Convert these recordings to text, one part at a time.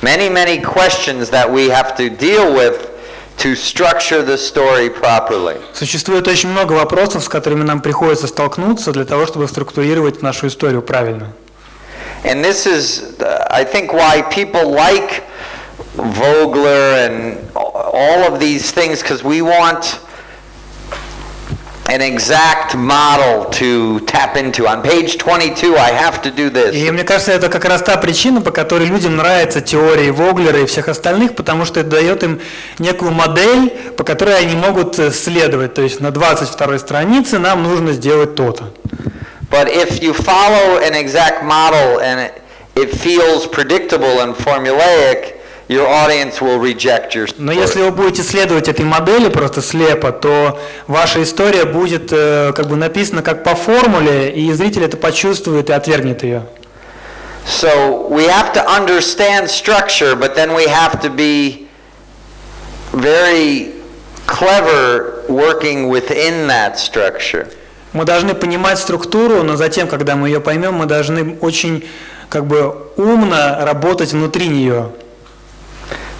Many questions that we have to deal with to structure the story properly. Существует очень много вопросов, с которыми нам приходится столкнуться для того, чтобы структурировать нашу историю правильно. And this is, I think, why people like Vogler and all of these things, because we want an exact model to tap into. On page 22, I have to do this. И мне кажется, это как раз та причина, по которой людям нравятся теории Воглера и всех остальных, потому что это дает им некую модель, по которой они могут следовать. То есть на 22-й странице нам нужно сделать то-то. But if you follow an exact model and it feels predictable and formulaic, your audience will reject your story. Но если вы будете следовать этой модели просто слепо, то ваша история будет как бы написана как по формуле, и зритель это почувствует и отвергнет ее. So we have to understand structure, but then we have to be very clever working within that structure. Мы должны понимать структуру, но затем, когда мы ее поймем, мы должны очень как бы умно работать внутри нее.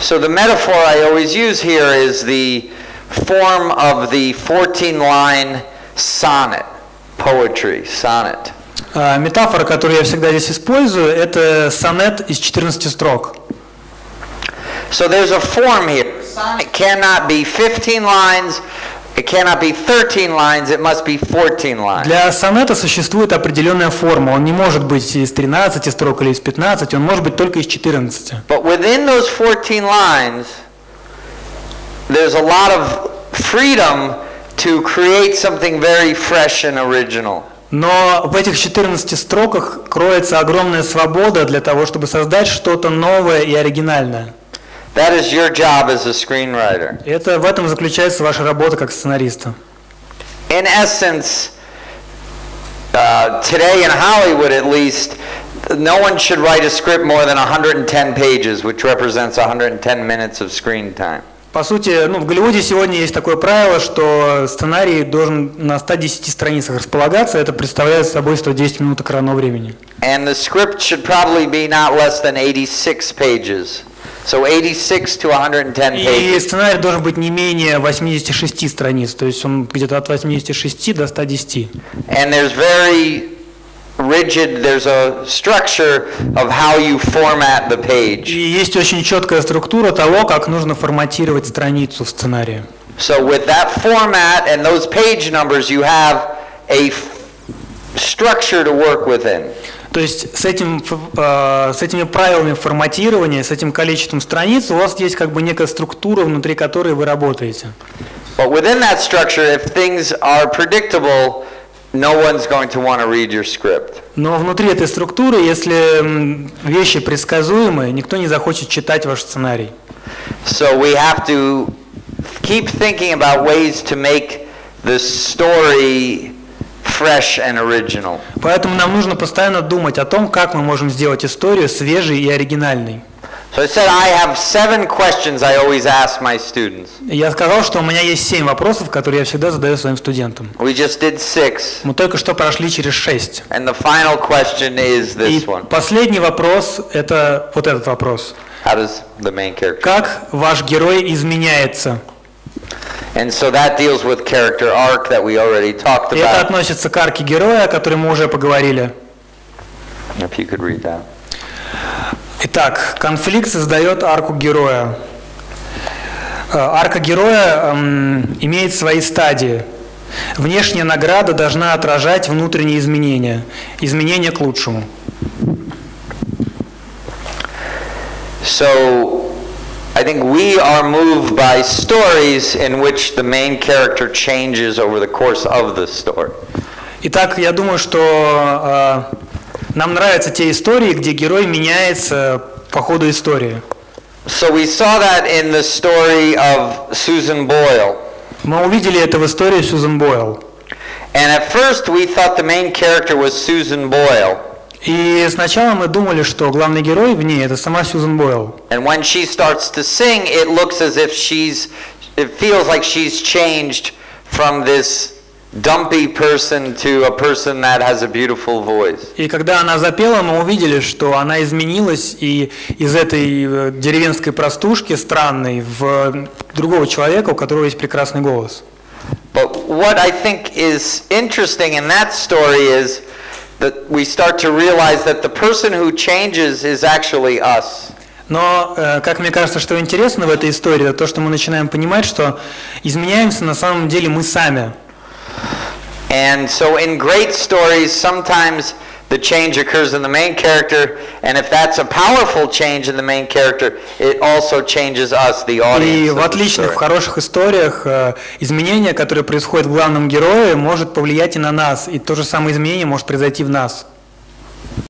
So the metaphor I always use here is the form of the 14-line sonnet, poetry, sonnet. Метафора, которую я всегда здесь использую, это сонет из 14 строк. So there's a form here. Sonnet cannot be 15 lines. It cannot be 13 lines, it must be 14 lines. Для сонета существует определенная форма. Он не может быть из 13 строк или из 15, он может быть только из 14. But within those 14 lines, there's a lot of freedom to create something very fresh and original. Но в этих 14 строках кроется огромная свобода для того, чтобы создать что-то новое и оригинальное. That is your job as a screenwriter. Это в этом заключается ваша работа как сценариста. In essence, today in Hollywood at least, no one should write a script more than 110 pages, which represents 110 minutes of screen time. По сути, в Голливуде сегодня есть такое правило, что сценарий должен на 110 страницах располагаться, это представляет собой 110 минут экранного времени. And the script should probably be not less than 86 pages. So 86 to 110 pages. И сценарий должен быть не менее 86 страниц, то есть он где-то от 86 до 110. And there's very rigid, there's a structure of how you format the page. И есть очень четкая структура того, как нужно форматировать страницу в сценарии. So with that format and those page numbers, you have a structure to work within. То есть с этими правилами форматирования, с этим количеством страниц у вас есть как бы некая структура, внутри которой вы работаете. But within that structure, if things are predictable, no one's going to want to read your script. Но внутри этой структуры, если вещи предсказуемые, никто не захочет читать ваш сценарий. So we have to keep thinking about ways to make the story fresh and original. Поэтому нам нужно постоянно думать о том, как мы можем сделать историю свежей и оригинальной. So I said I have 7 questions I always ask my students. Я сказал, что у меня есть 7 вопросов, которые я всегда задаю своим студентам. We just did 6. Мы только что прошли через 6. And the final question is this one. И последний вопрос – это вот этот вопрос. How does the main character? Как ваш герой изменяется? And so that deals with character arc that we already talked И это about. относится к арке героя, о которой мы уже поговорили. If you could read that. Итак, конфликт создает арку героя. Арка героя имеет свои стадии. Внешняя награда должна отражать внутренние изменения. Изменения к лучшему. So I think we are moved by stories in which the main character changes over the course of the story. Итак, я думаю, что нам нравятся те истории, где герой меняется по ходу истории. So we saw that in the story of Susan Boyle. Мы увидели это в истории Сьюзен Бойл. And at first we thought the main character was Susan Boyle. И сначала мы думали, что главный герой в ней это сама Сьюзен Бойл. And when she starts to sing, it looks as if it feels like she's changed from this dumpy person to a person that has a beautiful voice. И когда она запела, мы увидели, что она изменилась и из этой деревенской простушки странной в другого человека, у которого есть прекрасный голос. But what I think is interesting in that story is that we start to realize that the person who changes is actually us. Но, как мне кажется, что интересно в этой истории, это то, что мы начинаем понимать, что изменяемся на самом деле мы сами. And so in great stories, sometimes the change occurs in the main character, and if that's a powerful change in the main character, it also changes us, the audience. И в отличных, в хороших историях изменение, которое происходит в главном герое, может повлиять и на нас, и то же самое изменение может произойти в нас.